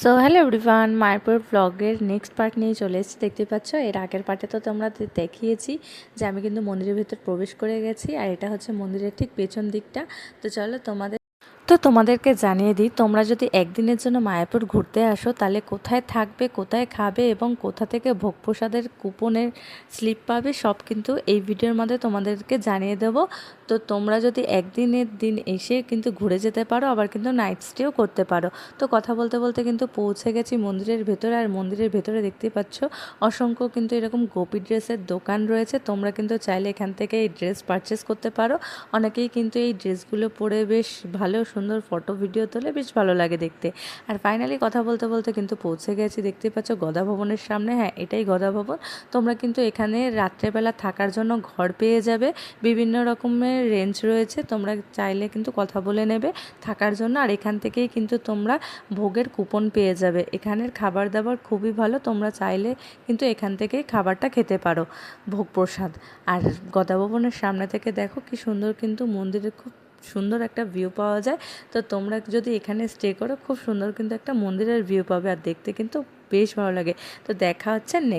So hello everyone, Mayapur ব্লগের next part নিয়ে চলে এসেছি। দেখতে পাচ্ছ, এর আগের পার্টে তো তোমরা দেখিয়েছি যে আমি কিন্তু মন্দিরের ভেতর প্রবেশ করে গেছি, আর এটা হচ্ছে মন্দিরের ঠিক পেছন দিকটা। তো চলো তোমাদেরকে জানিয়ে দিই, তোমরা যদি একদিনের জন্য মায়াপুর ঘুরতে আসো তাহলে কোথায় থাকবে, কোথায় খাবে এবং কোথা থেকে ভোগ প্রসাদের কুপনের স্লিপ পাবে সব কিন্তু এই ভিডিওর মধ্যে তোমাদেরকে জানিয়ে দেব। তো তোমরা যদি একদিনের দিন এসে কিন্তু ঘুরে যেতে পারো, আবার কিন্তু নাইট স্টেও করতে পারো। তো কথা বলতে বলতে কিন্তু পৌঁছে গেছি মন্দিরের ভেতরে, আর মন্দিরের ভেতরে দেখতে পাচ্ছ অসংখ্য কিন্তু এরকম গোপী ড্রেসের দোকান রয়েছে। তোমরা কিন্তু চাইলে এখান থেকে এই ড্রেস পারচেস করতে পারো। অনেকেই কিন্তু এই ড্রেসগুলো পরে বেশ ভালো সুন্দর ফটো ভিডিও তোলে, বেশ ভালো লাগে দেখতে। আর ফাইনালি কথা বলতে বলতে কিন্তু পৌঁছে গেছি। দেখতে পাচ্ছ গদা ভবনের সামনে, হ্যাঁ এটাই গদা ভবন। তোমরা কিন্তু এখানে রাত্রেবেলা থাকার জন্য ঘর পেয়ে যাবে, বিভিন্ন রকমের রেঞ্জ রয়েছে, তোমরা চাইলে কিন্তু কথা বলে নেবে থাকার জন্য। আর এখান থেকেই কিন্তু তোমরা ভোগের কুপন পেয়ে যাবে। এখানের খাবার দাবার খুবই ভালো, তোমরা চাইলে কিন্তু এখান থেকেই খাবারটা খেতে পারো, ভোগ প্রসাদ। আর গদা ভবনের সামনে থেকে দেখো কি সুন্দর কিন্তু মন্দিরের খুব সুন্দর একটা ভিউ পাওয়া যায়। তো তোমরা যদি এখানে স্টে করো, খুব সুন্দর কিন্তু একটা মন্দিরের ভিউ পাবে, আর দেখতে কিন্তু বেশ ভালো লাগে। তো দেখা হচ্ছে নেক্সট